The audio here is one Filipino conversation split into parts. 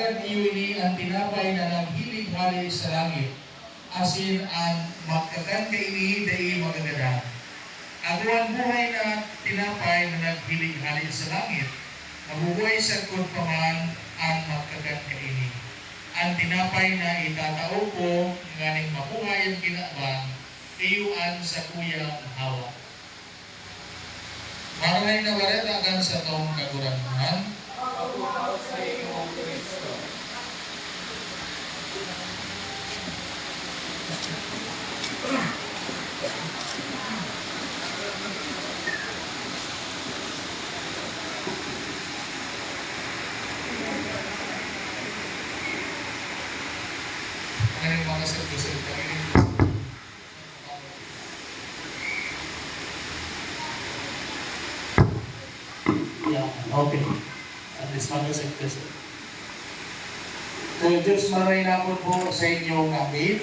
Magkagadan iyo ini ang tinapay na naghilig-hali sa langit. Asin ang magkagan ka ini dahil magagadan. Aguan buhay na tinapay na naghilig-hali sa langit. Mabubuhay sa kurpaman ang magkagan ka ini. Ang tinapay na itatao ko nganing mabuhay ang kinabang iyuan sa kuyang hawa. Maraming na bareta kan sa tong kagurangan. Pagbuhaw sa iyong Kristo. Ngayon mga servisyo ini. Yeah, okay. At least mga servisyo. So, Diyos maray na po sa inyong amin.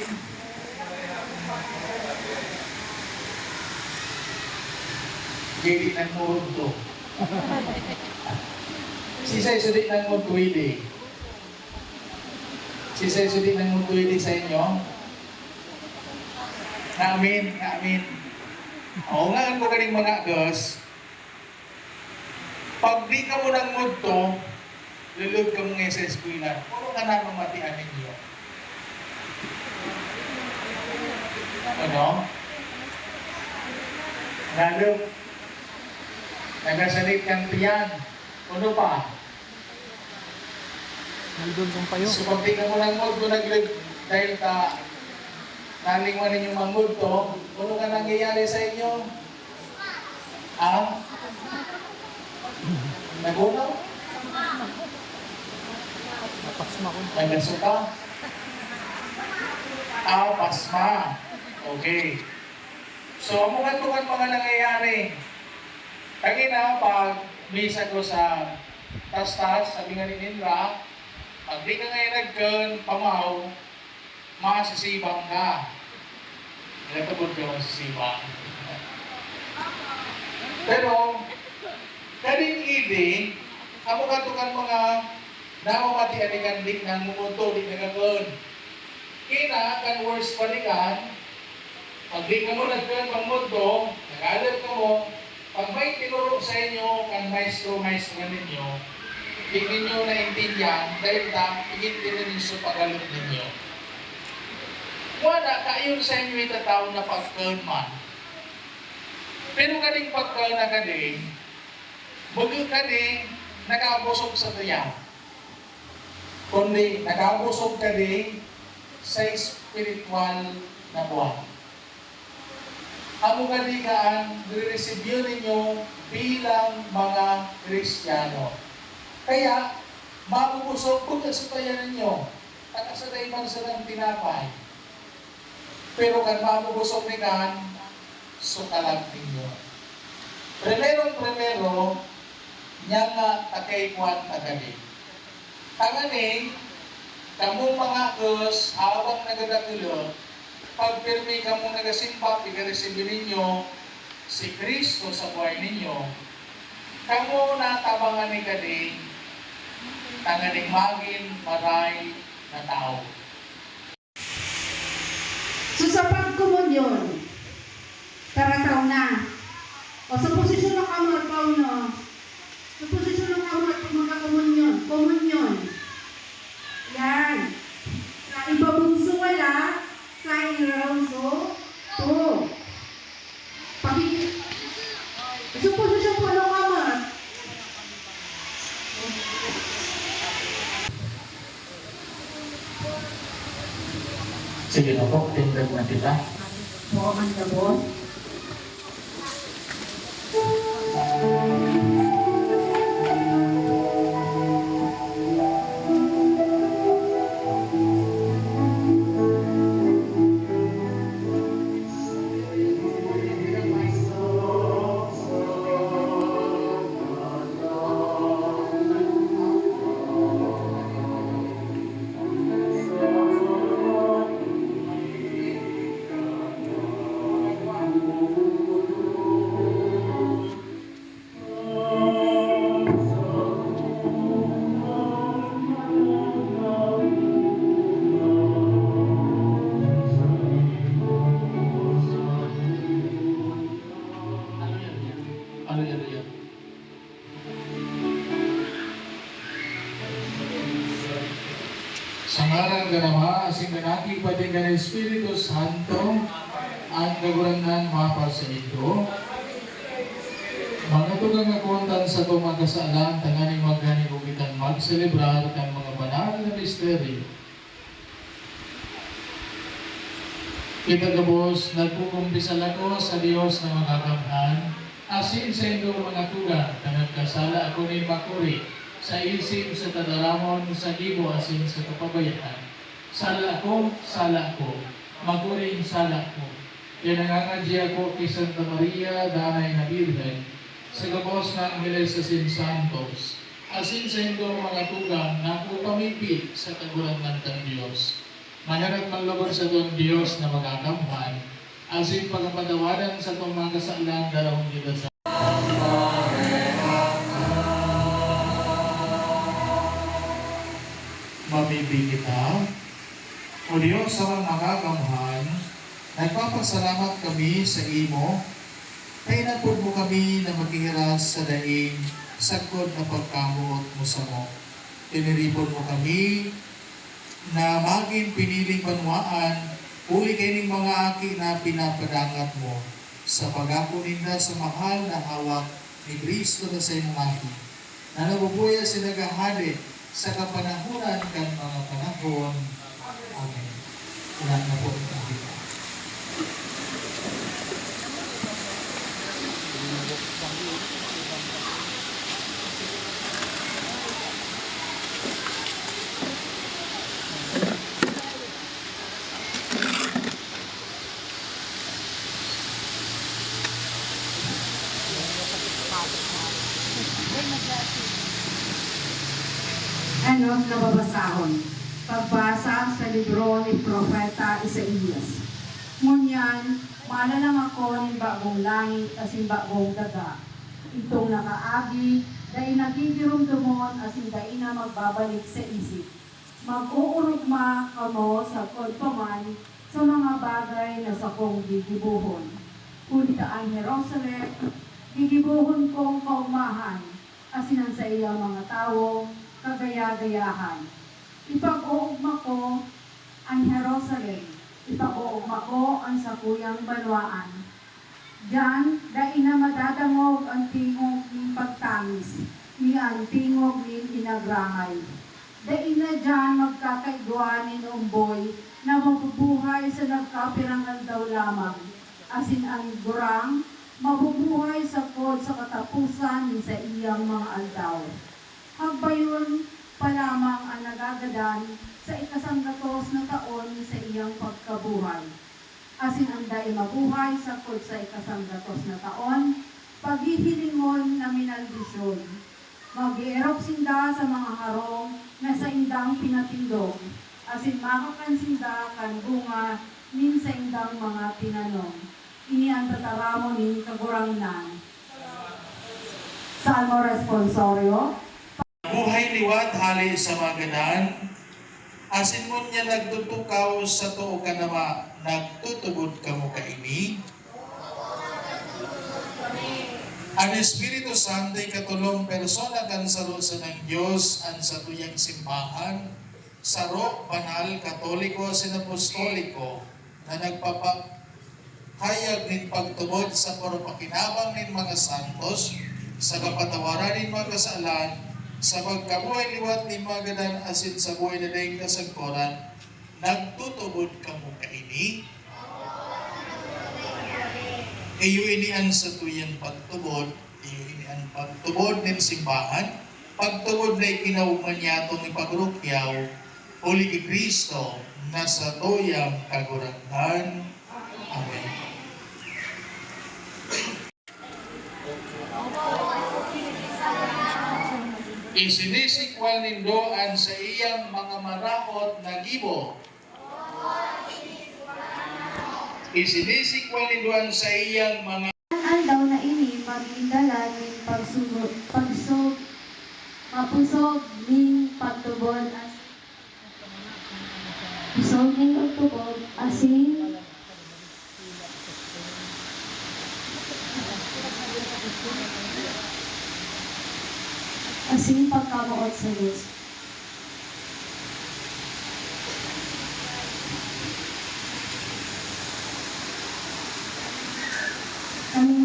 Jadi ng mundo. Sisay sudik ng mundo hindi. Sisay sudik ng mundo hindi sa inyo. Amin, amin. Oo nga, ko kaning mga agos. Pag di ka mo ng mundo, lulog ka mo ngayon sa eskwela. Puro ka na mamatian ninyo. Ano? Lalo, nagasalit kang tiyan. Ano pa? Nandun kong payo. So pag di ka mo ng mundo, dahil ka nalingwan ninyong mga mundo, ano ka nangyayari sa inyo? Ah? Nagunaw? Napasma ko. Nagasuka? Ah, pasma. Okay. So, amungan-tungan mga nangyayari. Kagina, pag misa ko sa tas-tas, sabi nga ni Nindra, pag di ka ngayon pamaw, masisibang ka. Nagtabod ka masisibang. Pero, kading idi, amungan-tungan mga namamati anikandik ng mumunto, di nagagawin. Kina, kan worst panikan, pag di ka mo nagkaroon pang mundo, nag-alap ka mo, pag may tinuro sa inyo, kan maestro-maestro ninyo, hindi ninyo naintindihan, dahil higit din ninyo sa pag-alap ninyo. Wala, kayon sa inyo itatawag na pagkaon man. Pero kading pagkaon na kading, bagay kading, nag-abusog sa tiyan. Kundi, nag-abusog kading, sa spiritual na buwan. Ang kaligaan, re-receive ninyo bilang mga Kristiyano. Kaya, mabubusog kung kasutayan ninyo. Takasatay man sa ng tinapay. Pero kung mabubusog ni kan, sukalag ninyo. Primero, niya nga takaykuan tagali. Tanganing, kamong mga Diyos, awang nagadagulo, pag pirmi kamong nagasimpak, i-receive ninyo si Kristo sa buhay ninyo, kamo natabangan ni kading, tanganing magin, maray na tao. So sa pagkomunyon, karataw na, o sa posisyon ng kamar no, sa posisyon ng kamar mga komunyon, yan, sa ibabunso wala, sa inrawso, to. Sa posisyon po ng kamar, Sige na po, tindag na kita. po ang gabon. Sa ngaran ka Ama, asing kanaki pati ka ng Espiritu Santo, ang kaguranan mapa sa ito. Mga tugang nakuntan sa itong mga kasaalan, tanganing maganing ugitan mag-celebrar kan mga banal na misteryo. Kita kabos, nagkukumpisal ako sa Diyos na mga kamhan, asin sa inyong mga tugang, tanang kasala ako ni Makuri, sa isip sa tadaramon sa gibo asin sa kapabayaan. Sala ako, maguring sala ko. Kaya nangangadya ako kay Santa Maria, Danay na Birhen, sa gabos ng Angeles asin Santos, asin sa inyong mga tugang na ako pamipit sa kagurangan ng Diyos. Manarap maglabot sa itong Diyos na magakamhan, asin pagpadawadan sa itong mga kasalanan dalawang kita sa mamibig kita. O Diyos sa mga nagagamhan, nagpapasalamat kami sa imo, kay napod mo kami na maghihiras sa daing sagkod na pagkamuot mo sa mo. Tiniripon mo kami na maging piniling banwaan, uli kayong mga aki na pinapadangat mo sa pag-ako ninda sa mahal na hawak ni Kristo na sa imong aki, na nabubuya sinagahari sa kapanahunan kan mga panahon. Amen. Ulan na po ito kita. Ano na babasahon? Pagbasa sa libro ni Propeta Isaías. Ngunyan, malalang ako ng bagong langit asin bagong daga. Itong nakaagi, dahil nagigirumdumon asin dahil na magbabalik sa isip. Mag-uurugma kamo sa konpaman sa mga bagay na sa kong gigibuhon. Kulitaan Jerusalem, gigibuhon kong kaumahan, asin ang sa iyang mga tao, kagaya-gayahan. Ipag-uugma ko ang Jerusalem, ipag-uugma ko ang sakuyang banwaan. Diyan, dahil na madadangog ang tingog ng pagtamis, ni ang tingog ng inagrahay. Dahil na diyan magkakaigwa ni umboy na mabubuhay sa nagkapirangan daw lamang, asin ang gurang mabubuhay sa kod sa katapusan ni sa iyang mga aldaw. Hagbayon pa lamang ang nagagadan sa ikasanggatos na taon sa iyang pagkabuhay. Asin ang dahil mabuhay sa kod sa ikasanggatos na taon, paghihilingon na minaldisyon. Mag-ierok sinda sa mga harong na sa indang pinatindog, asin makakansinda kan bunga nin sa indang mga tinanong. Ini ang tataramo nin kagurangnan. Salmo responsorio. Buhay liwat hali sa maganan, asin mo niya nagtutukaw sa tuo ka nama, nagtutubod ka mo kaini. Ang Espiritu Santo ay katulong persona kan saro sa ng Diyos ang sa tuyang simbahan, saro, banal, katoliko, sinapostoliko, na nagpapahayag nin pagtubod sa pagpakinabang nin mga santos, sa kapatawaran nin mga kasalan, sa pagkabuhay liwat ni magadan asin sa buhay na daing kasagkoran, nagtutubod ka mo kaini. Iyo inian sa tuyang pagtubod, iyo inian pagtubod ng simbahan, pagtubod na ikinauman niya itong ipagrukyaw, uli ki Kristo, na sa tuyang kaguranghan. Amen. Isinisikwal nindoan sa iyang mga maraot na gibo. Isinisikwal nindoan sa iyang mga Aldaw na ini magindala ning mapusog ning pagtubod pusog ning pagtubod asin pagkamuot sa Diyos.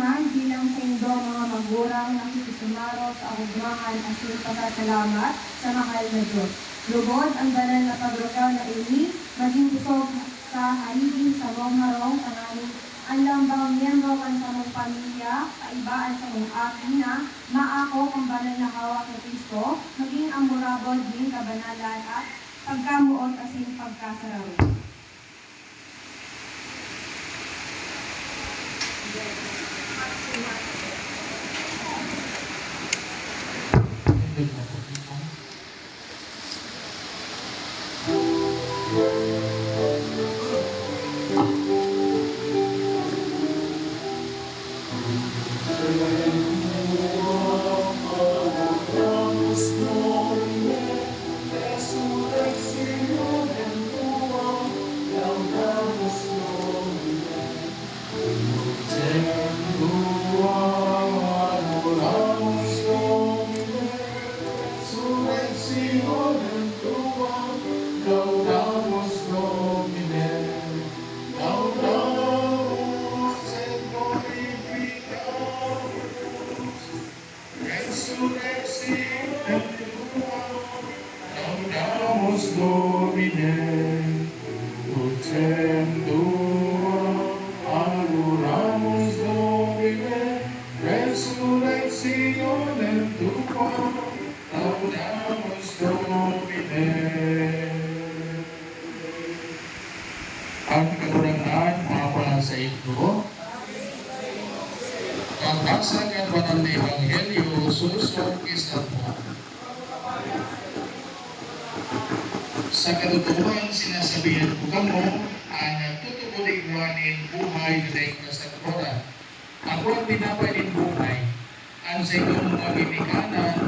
man bilang sa indo mga magurang nakikisumaro sa ahugmahan at pasasalamat sa mahal na Diyos. Lugod ang banal na pagrugaw na ini, maging busog sa haligin sa mong harong tanganing ang lambang miyembro kan sa mong pamilya, kaibaan sa mong ina, maako ang banal na hawak ni Kristo, maging ang murabod din kabanalan at pagkamuot asin pagkasarawi. Ang kagurangan, mga sa ito, ang basa ng banal na Ebanghelyo, susok isa po. Sa katotohanan, sinasabihan ko kamo, ang tutubuligwanin buhay na daig na sa kaguran. Ako ang binapay din buhay, ang sa itong mga binikanan,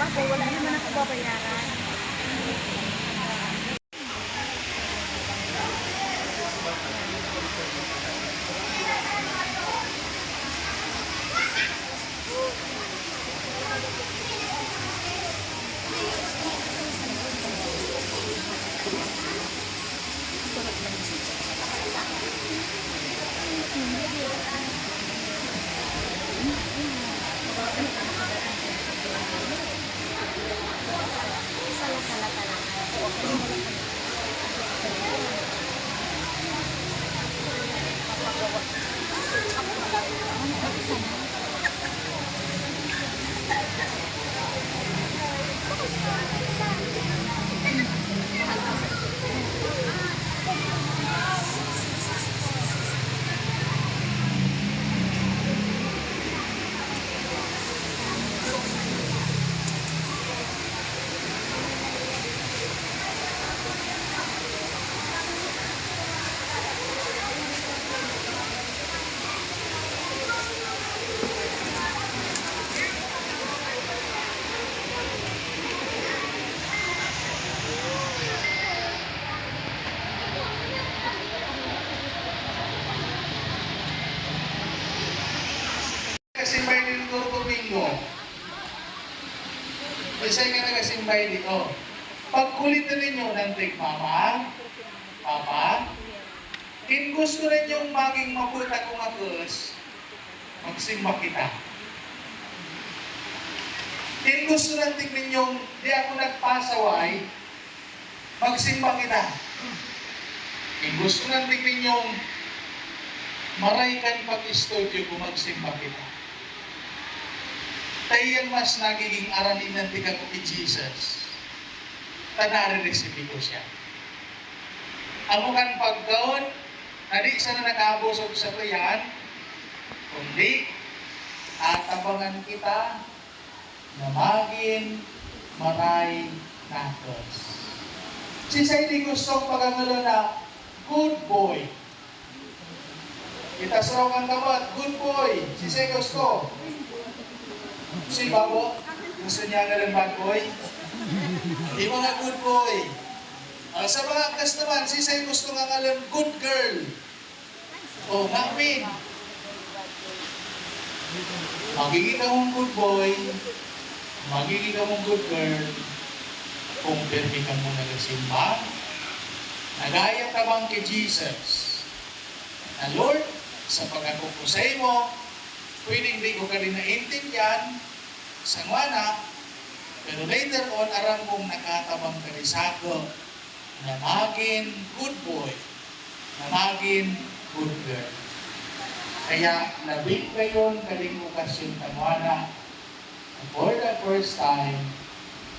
Bako, wala naman ako babayaran. Kasimbay dito Domingo. Isa nga nagasimbay dito. Pagkulitan ninyo ng mama, papa, kung gusto ninyong maging mabuta kong akos, magsimba kita. Kung gusto natin ninyong di ako nagpasaway, magsimba kita. Kung gusto natin ninyong maraykan pag-studio kung magsimba kita. Tayo mas nagiging aralin ng tiga ko kay Jesus. Tanari-resipi ko siya. Amo kan pagkaon, nadi sa na nakabusog sa tuyan, kundi atabangan kita na maging maray natos. Si sa hindi gustong pagkangalo na good boy. Kasraw ang kamat, good boy. Si Say gusto. Si Babo, gusto niya nga ng bad boy. Di mga good boy. Sa mga angkas naman, si Say gusto nga nga ng good girl. O, ngamin. Magiging ka mong good boy, magiging ka mong good girl, kung permi ka mo nagasimba, nagaya ka bang kay Jesus? Na Lord, sa pagkakukusay mo, pwedeng di ko ka rin naintindihan sa ngwana, pero later on, arang mong nakatabang ka rin sa ako, na maging good boy, na maging good girl. Kaya, labing ngayon kaling okasyon tamwana, for the first time,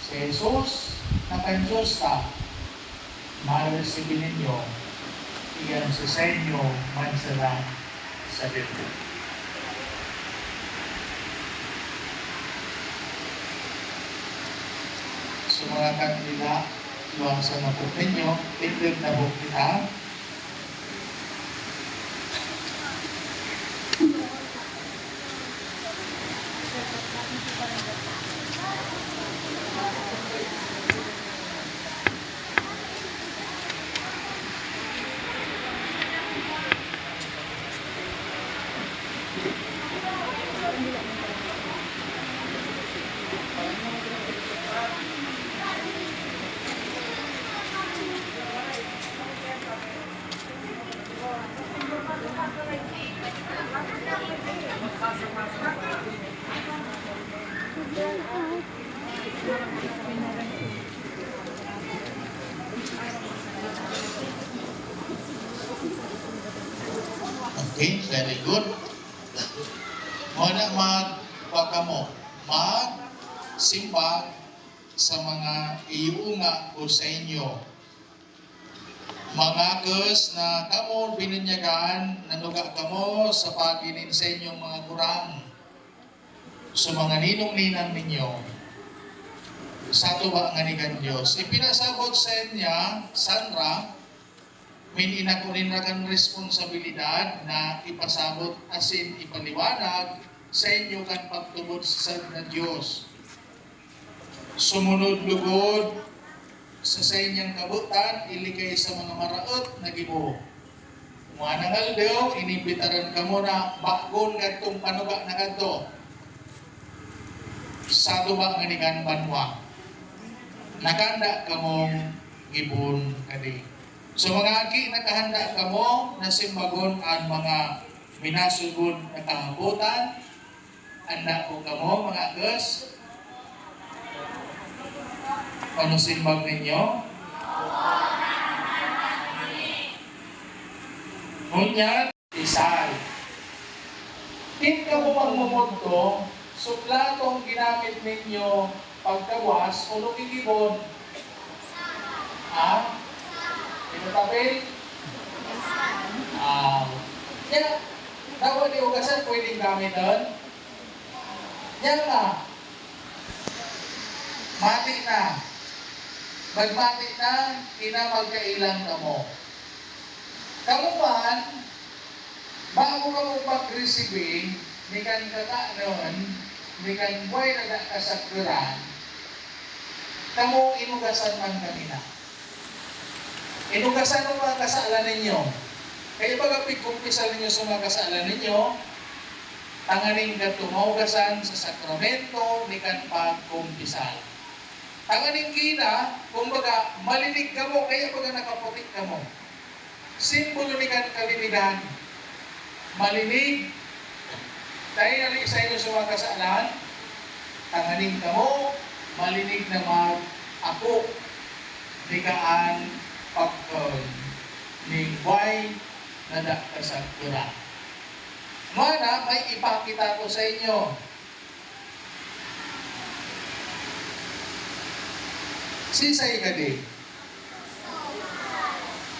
si Jesus na kan-Diyos ta, ma-receive ninyo, iyan sa inyo, mansala sa Biblia. So mga kanila, iwang sa napot ninyo, itlog na po kita. Okay, very good. Muna magwaka mo, magsimba sa mga iunga ko sa inyo. Mga kes na kamo binunyagan, nanuga kamo sa paginin sa inyong mga kurang. Sa mga ninong-ninang ninyo, sa tuba nga ni Diyos. Ipinasabot sa inya, Sandra, min inakunin na kang responsibilidad na ipasabot asin ipaliwanag sa inyo kan pagtubod sa na Diyos. Sumunod lugod sa inyang kabutan, iligay sa mga maraot na gibo. Mga nangaldew, inibitaran ka mo na bakgon gatong panuga na ganto. Sa tuba nga ni Banwa. Nakanda ka mong gibon kadi. So mga aki, nakahanda ka mo na simbagon ang mga minasugod na kahabutan. Handa po ka mo, mga agas. Ano simbag ninyo? Ngunyan, isay. Tin ka mo magmumugto, suplatong ginamit ninyo pagkawas o lumigibon. Ha? Pinutapin? Yan. Dapat di ugasan pwedeng gamitin. Yan na. Mati na. Magmati na, kinamagkailang ka mo. Kamu man, bago ka mo pag-receive, may kan kakaanon, may kan buhay na kasakturan, kamu inugasan man kanina. Inugasan mo mga kasaalan ninyo. Kaya pag pigkumpisan ninyo sa mga kasaalan ninyo, tanganing ka tumaugasan sa sakramento, ni kan pagkumpisan. Tanganing kina, kumbaga, malinig ka mo, kaya pag nakaputik ka mo. Simbolo ni kan kalinigan. Malinig, dahil nalik sa inyo sa mga kasaalan, tanganing ka mo, malinig na mag-ako, ni kaan pagkon, ni buhay na dakasag kura. Mana, may ipakita ko sa inyo. Sisay ka di?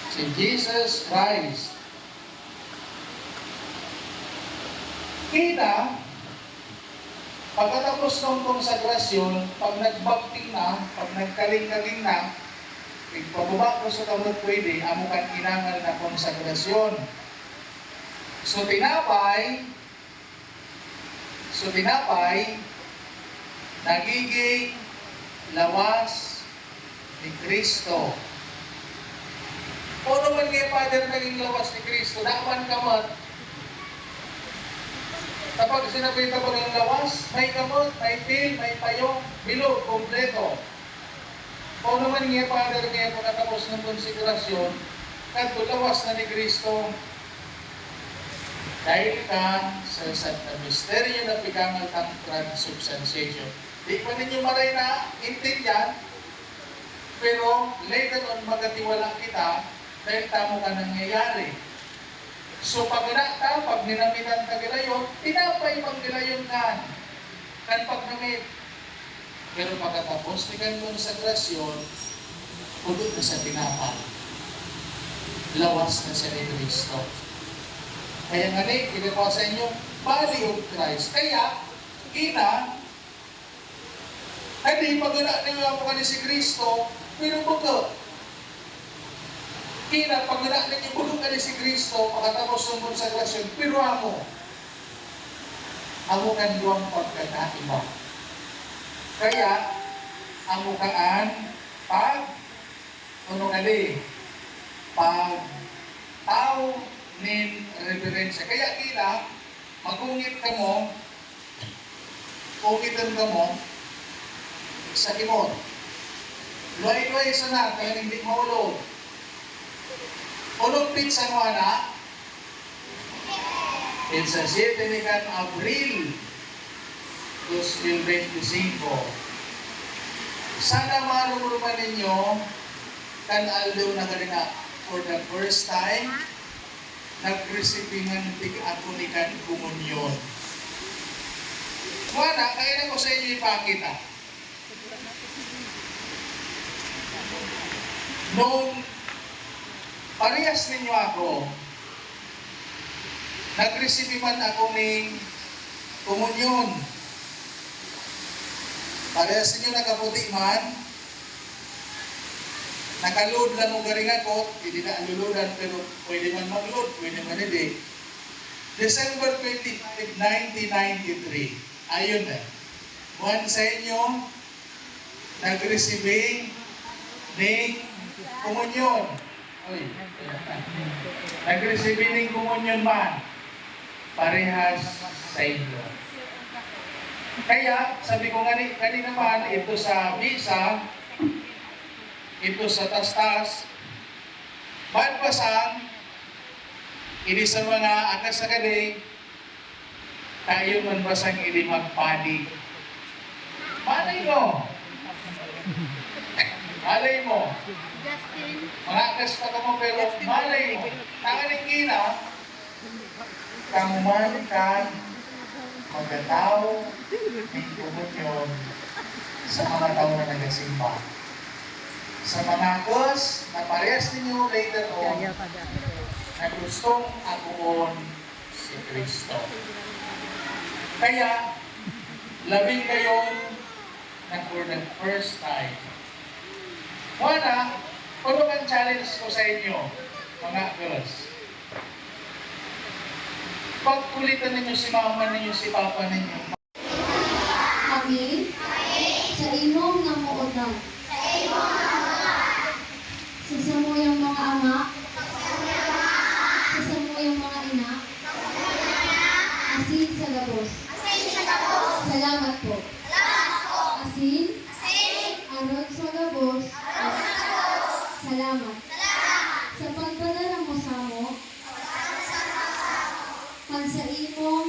Si Jesus Christ. Kita, pagkatapos ng konsagrasyon, pag nagbapting na, pag nagkaling-kaling na, pagpababa ko sa kamot pwede, amo kan inangal na konsagrasyon. So tinapay, nagiging lawas ni Kristo. O naman nga, Father, naging lawas ni Kristo, daman kamot. Kapag sinabi ka ng lawas, may kamot, may til, may payong, bilog, kompleto. O naman nga, Father, nga pagkatapos ng konsiderasyon, kanto lawas na ni Kristo. Dahil ka sa misteryo na pigangatang transubstantiation. Di pa ninyo maray na intindihan, pero later on magatiwala kita dahil tamo ka nangyayari. So pag ninamitan ka gilayon, tinapay pang gilayon kan paggamit. Pero pagkatapos ni kanong sa grasyon, pudot na sa tinapay. Lawas na siya ni Kristo. Kaya nga ni, ginagawa sa inyo, body of Christ. Kaya, hindi pagana niyo ang mga ni si Kristo, pero baga, pagana niyo bulong ka ni si Kristo, pagkatapos ng konsagrasyon, pero amo kanduang pagkakaiba. Kaya, amo kaan, tao nin referensya. Kaya magungit ka mo, ungitan ka mo, sa kimot. Luay-luay sa na, kaya hindi maulog. Ulog pizza mo na, it's a 7 ni Abril 2025. Sana marumuluman ninyo kan aldaw na kanina for the first time nag-receivingan ako ni kan komunyon. Wala, kaya na ko sa inyo ipakita. Nung parehas ninyo ako, nag-receivingan ako ni komunyon. Parehas ninyo nakaputi man, nakaload lang mo garing ako, hindi na aluludan, pero pwede man mag-load, pwede man hindi. December 25, 1993, ayun na. Buwan sa inyo, nag-receiving ng komunyon. Nag-receiving ng komunyon man, parehas sa inyo. Kaya, sabi ko kanina naman, ito sa misa, ito sa tastas, badbasang, ini sa mga akas sa galing, tayo man basang ini magpadi. Malay mo. Malay mo. Mga akas pa ka mo, pero malay mo. Tangaling kamuman ka, magataw, ng komunyon sa mga tao na nagasimba. Sa mga kos na parehas ninyo later on na gustong akoon si Kristo. Kaya, labing kayo na for the first time. Wala, ano bang challenge ko sa inyo, mga kos? Pagkulitan ninyo si mama ninyo, si papa ninyo. Amin. Sa imong nga muodang. Sa samuyang mga ama. Sa samuyang mga ina. Asin sa gabos. Salamat po. Asin. Arod sa gabos. Salamat. Sa pagpadala mo sa mo. Sa imong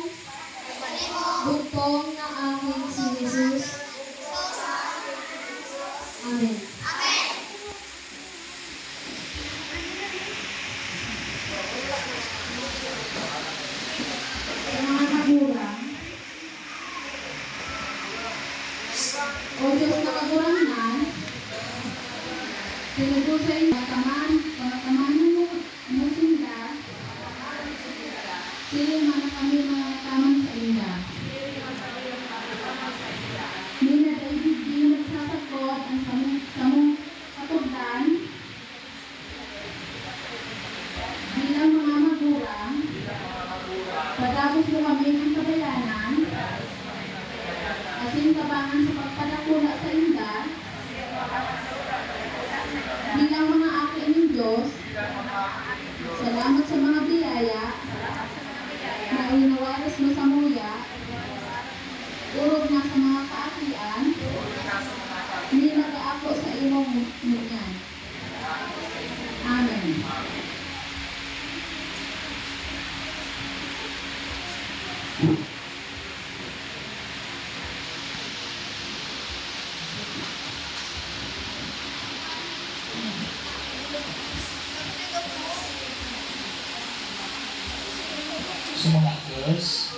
butong na aming si Jesus. Amen. Mga kagulang, o Diyos na kagulangan, tinugo sa inyo, pagkamanan mo sinda, sila man kami mga tamang sa inda. Nila David di nagsasakot ang samong katugdan bilang mga magulang Idaos mo kami ng kabayanan, asin tabangan sa pagpadakula sa inda, bilang mga aki ng Diyos, salamat sa mga biyaya, na inawaras mo sa muya, urog na sa mga kaakian, hindi nag-aako sa imong munyan. Amen. Sumangatos.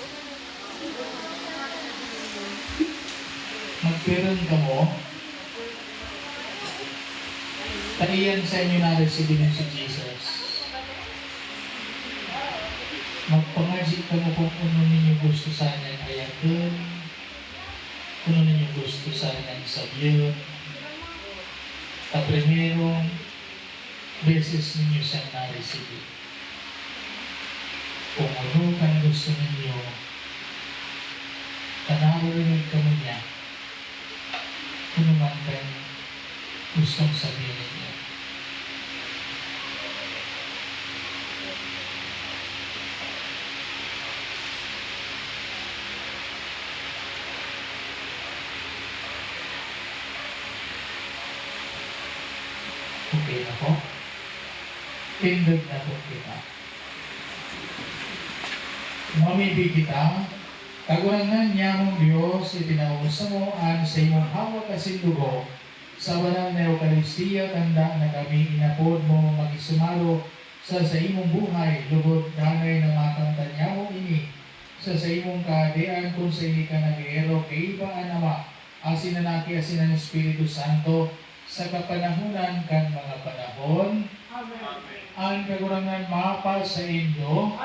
Magpiron ka mo. Taliyan sa inyo na receive din si Jesus. Magpangaji ka mo kung ano ninyo gusto sana ayakin, kung ano ninyo gusto sana sabihin. At primerong beses ninyo siyang na-receive. Kung ano kang gusto ninyo, tanawin ka mo niya, kung naman kang gustong sabihin ninyo. Okay na po? Tindog na po kita. Mamibig kita, kagurangan niya mong Diyos, itinausa mo sa imong hawak kasing dugo, sa banal na Eucharistia, tanda na kami inapod mo magisumaro sa imong buhay, lubod danay na makanta niya mo ini, sa imong kahadean kung sa ini ka nag-eero, kay ibaan Ama, asin na naki, asin ng Espiritu Santo, sa kapanahunan kan mga panahon. Amen. Ang kagurangan mapal sa inyo,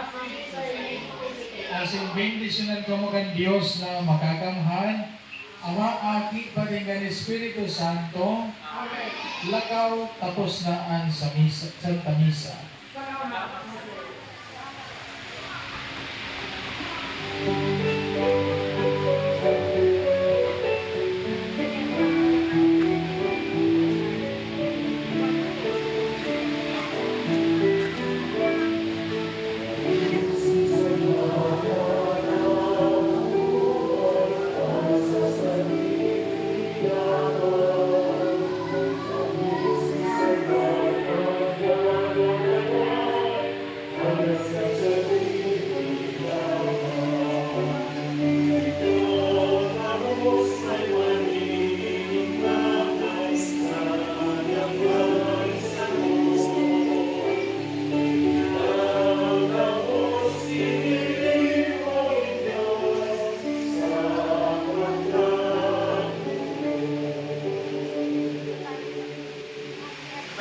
asin bendisyonan ka mo kan Diyos na makakamhan, Ama, Aki, Patinggan, Espiritu Santo. Amen. Lakaw tapos naan sa misa, Santa Misa.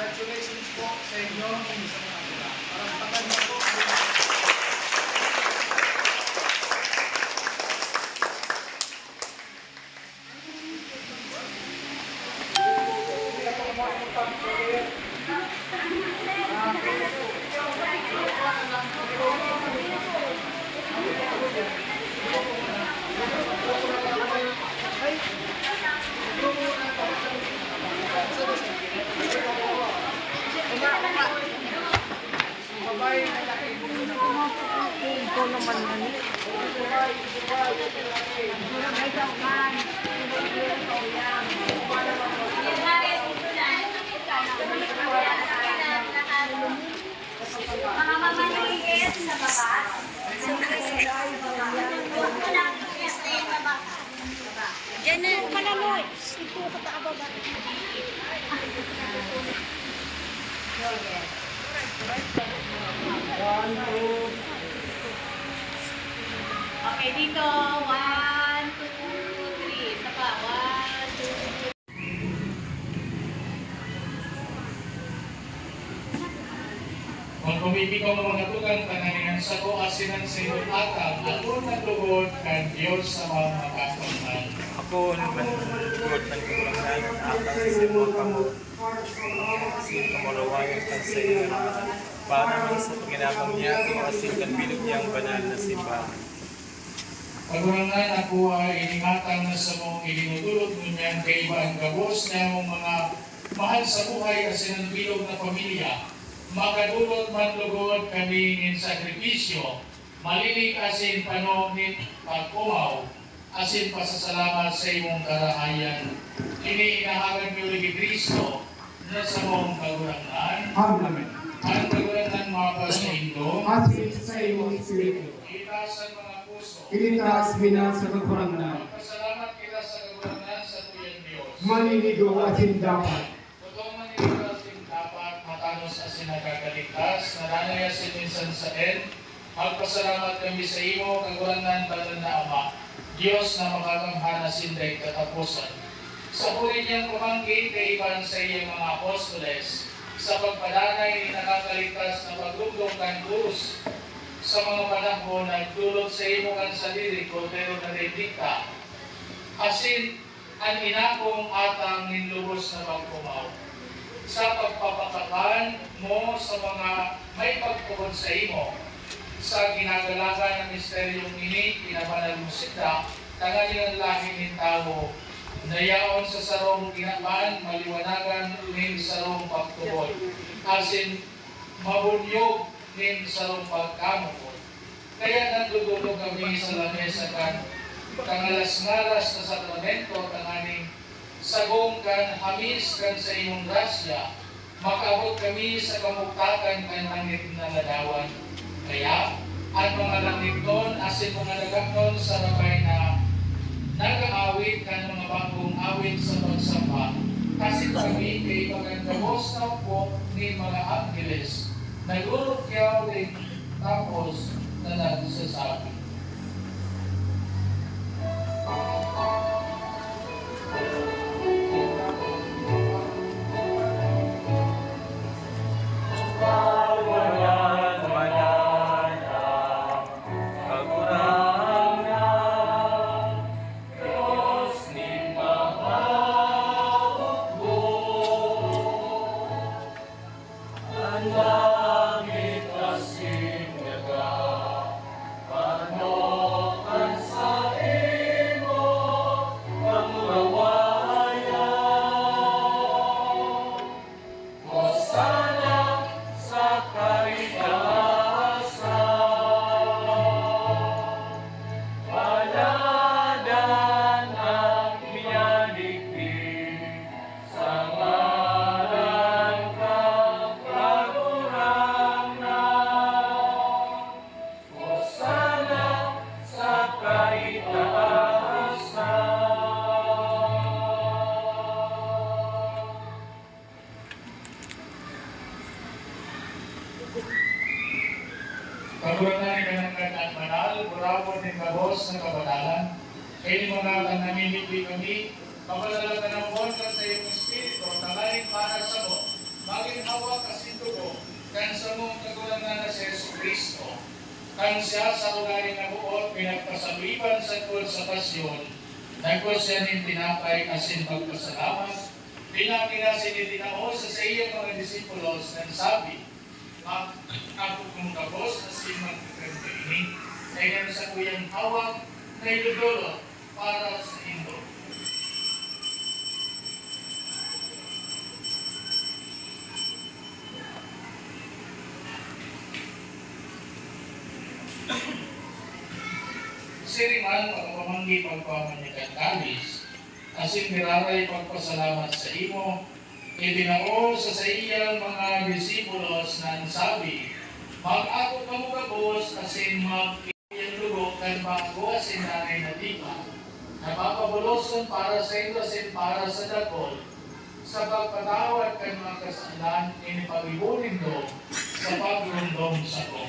Congratulations po sa inyo. Parang patanda po. Ikaw naman yan. Mga mamaniligit sa baba. Diyan na. Manaloy. Ito sa taababa. Okay, dito. 1, 2, 3. Isa pa. 1, 2, 3. Kung kumibikaw ng mga tugang pananinan sa ko asinan sa iyong atang, ako naglugod kan Diyos sa mga makakamtan. Ako naman good man kagurangan at sa simong kamo. Asin kamarawayan kan sa iyo. Para man sa paginabang niya, asin kan bilog niyang banal na simbahan. Kagurangan ako ay iningatan na sa mong ilinudulot ngunyan kay iba ang gabos na mong mga mahal sa buhay as ng bilog na pamilya. Makadulot man lugod kami ng sakripisyo, malilig asin panonin pagkumaw, asin pasasalamat sa imong karahayan. Kini inahagan mo lagi Kristo na sa mong kagurangan. Amen. Ang kagurangan mga sa Indo, Asin sa iyong espiritu. itasan mga puso. Ilintaas binan sa kakurangan. Pasalamat kita sa kagurangan sa tuyang Diyos. Maninigo asin dapat. Totoo man ito asin dapat matanos asin nagkakaligtas, naranay asin minsan sa magpasalamat kami sa imo, kagurangan banal na Ama, Diyos na makakamhan asin dahil katapusan. Sa puri niyang pamangkin kay iban sa iyang mga apostoles, sa pagpadanay ni nakakaligtas na pagdugdong kan krus, sa mga panahon nagdulot sa imo kan saliri, Cordero na Redikta, asin ang inakong atang ninlubos na pagkumaw. Sa pagpapakakan mo sa mga may pagtukod sa imo, sa ginagalagan ng misteryong ini, pinabanal mo sila, tangaling ang lahi ng tao, nayaon sa sarong kinamaan, maliwanagan nin sarong pagtukod, asin mabunyog nin sarong pagkamukod. Kaya nagdudulog kami sa lamesa kan, kangalas-ngalas na sakramento, tanganing sagong kan hamis kan sa imong grasya, makaabot kami sa kamuktakan kan langit na ladawan. Kaya, ang mga langit nun, asin mga lagak nun sa rabay na nag-aawit kan mga bagong awit sa pagsamba. Kasi kami kay magandamos na po ni mga angeles, nagurukyaw din tapos na nagsasabi. Kagurangan ka ng kanang manal, burawon ng kabos ng kabatalan, kayo ni mga kang namimigli kami, kapalala ka ng bonta sa iyong espiritu, tangaling para sa mo, maging hawak kasintugo, kan sa mong kagurangan na si Yesu Cristo, kan siya sa lugaring na buot, pinagpasabiban sa kul sa pasyon, nagkul siya ng tinapay asin pagpasalamat, pinakinasin ni Tinao sa iyong mga disipulos, nang sabi, ako kung kapos na si magkakanta ini, kaya sa kuyang hawak na idudulot para sa Indo. Siriman, pagpamanggi pagpamanyakan kalis, asin miraray pagpasalamat sa imo, ibinao sa iyang mga disipulos na sabi, mag-ako ka mo kabos asin mag-iyang lugo kan bago asin nanay na dipa, napapabuloson para sa ito asin para sa dakol, sa pagpatawad kan mga kasalan, inipagibunin do sa pagrundong sa ko.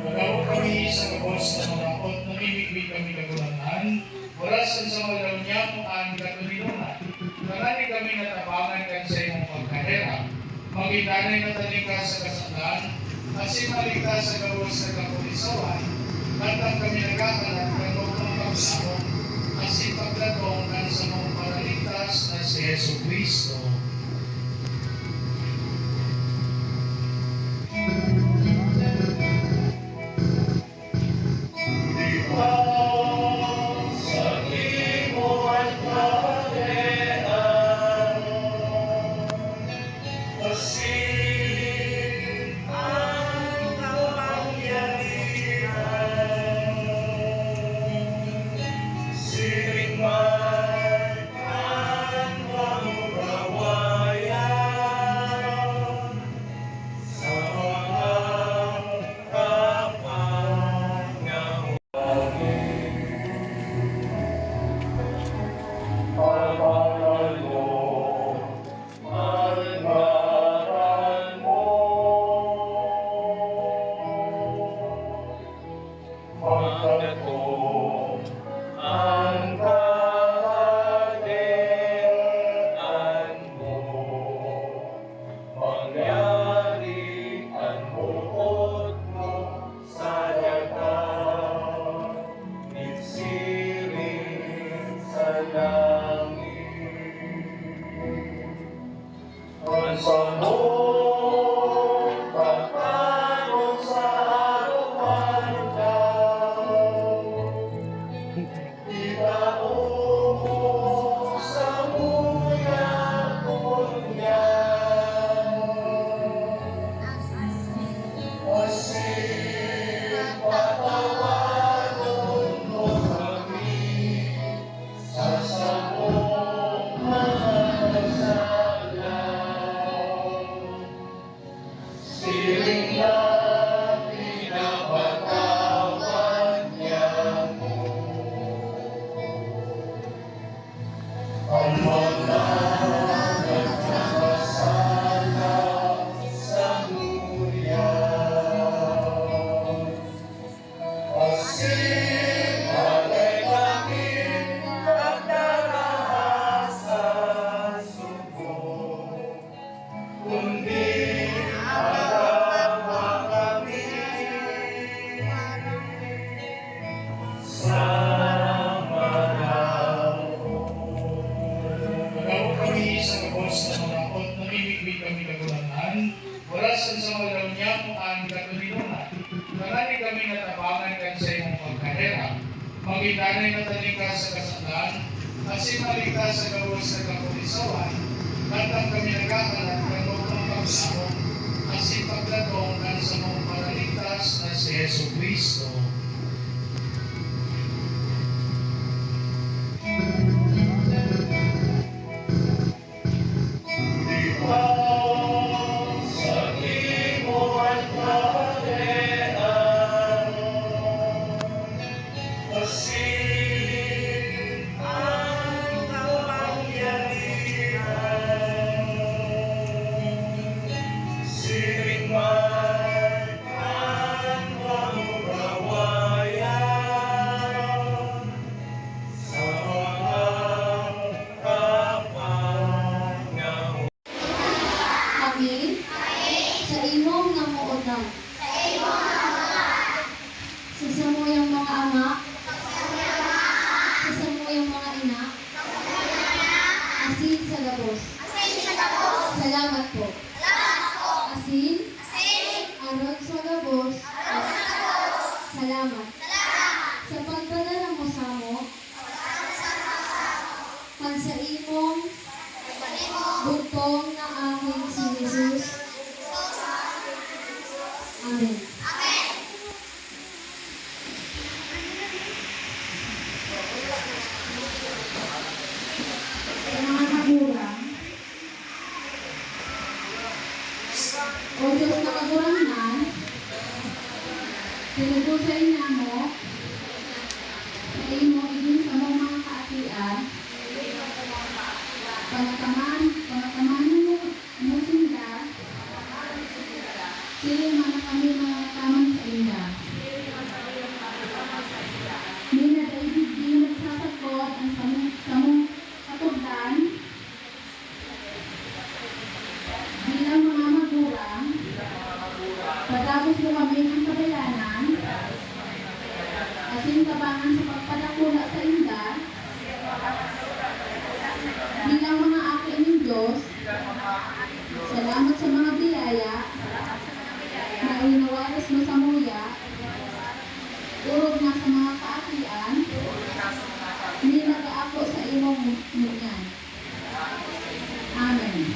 Nagawag kami sa kabos na manakot, namimigwi kami kagulangan, warasan sa malaw niya kung ang katulinungan. Karani kami natabangan kan sa imong pagkarera, magitanay na tanika sa kasalan, kasi malika sa kabos na kapulisawan, katang kami nagkakalat ng mga pagsahon, kasi paglatong kan sa mga paraligtas na si Yesu Cristo. Nagawag kami sa kabos na manakot, namimigwi kami kagulangan, warasan sa malaw niya kung ang katulinungan. Karani kami natabangan kan sa imong pagkarera, magitanay na tanika sa kasalan, kasi malika sa kabos na kapulisawan, katang kami nagkakalat ng mga pagsahon, kasi paglatong kan sa mga paraligtas na si Yesu Cristo. Kami sa imong namuunang sa samuyang mga ama, sa samuyang mga ina, asin sa gabos. Salamat po. Asin, arot sa gabos. Salamat. Sa pagpadala mo sa mo, kan sa imong butong na aking si Jesus. Amen. Sa mga magulang, O Diyos na kagurangnan, sinugusay na mo, sa imo iging sa mga kaatian, pagkamanan mo sinda, siling man kami mga taman sa inda. Nina David di nagsasagod ang samong katugdan, bilang mga magulang, pagkapos mo kami ng kabayanan, kasing tabangan sa pagpadakula sa inda, bilang mga aki ng Diyos, salamat sa mga biyaya, na inawaras mo sa muya, urog na sa mga kaatian, hindi nag-aako sa imong munyan. Amen.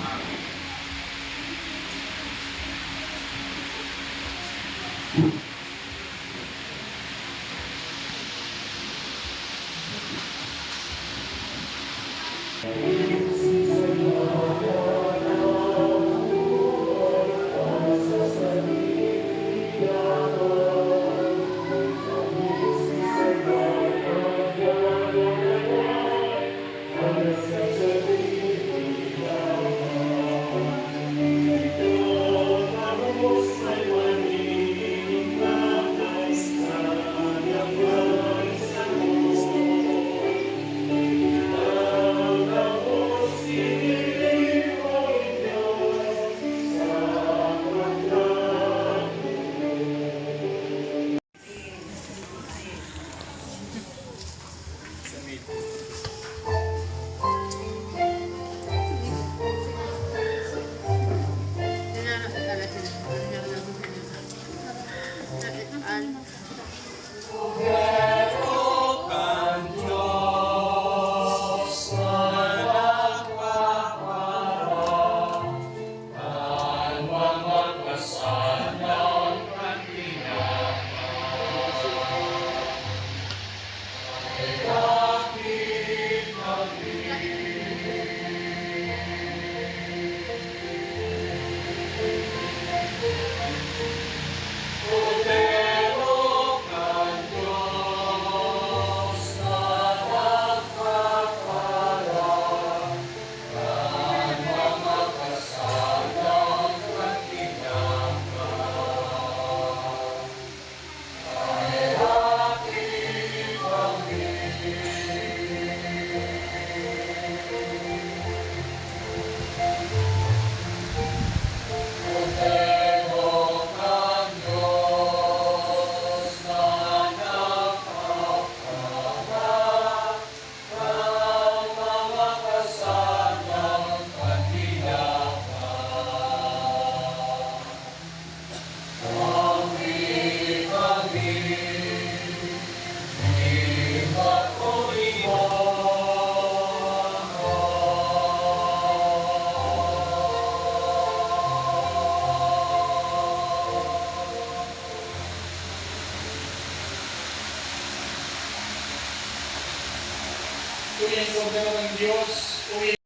Tuwing kordero ng Diyos, tuwing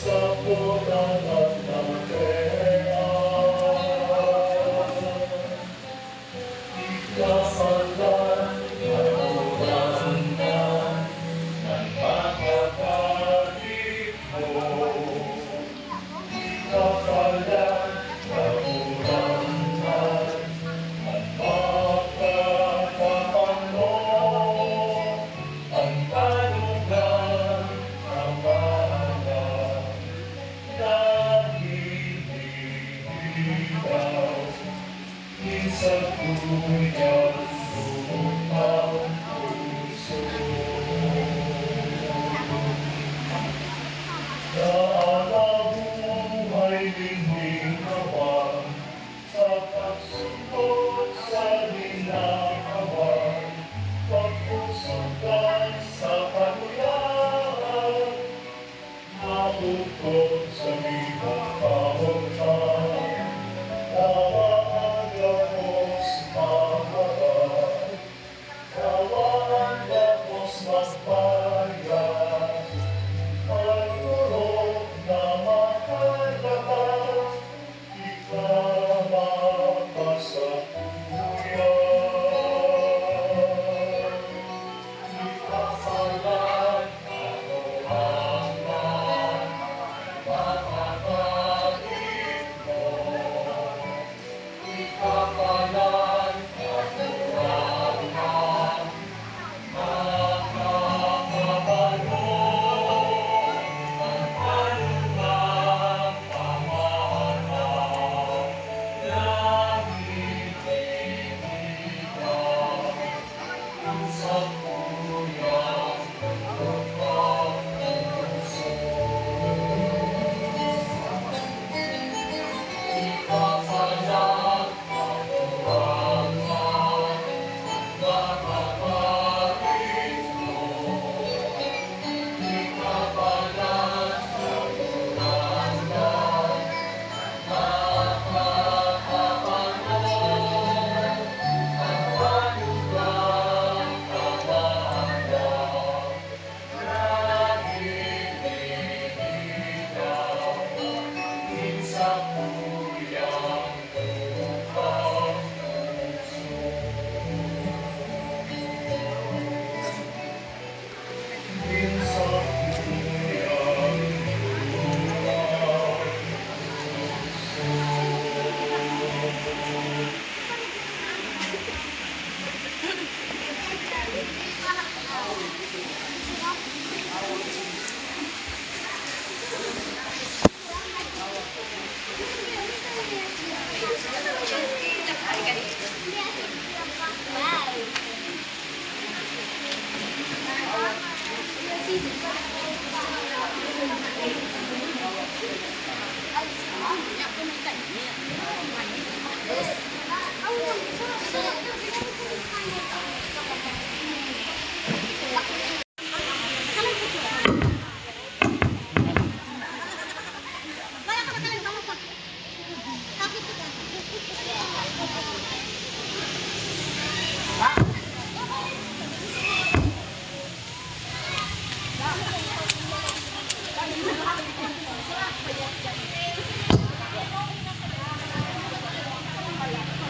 sa buhay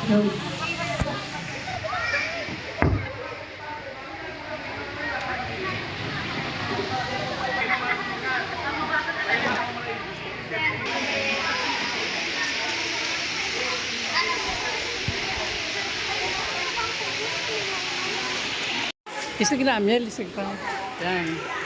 Isig na, Amel. Isig pa. Yan.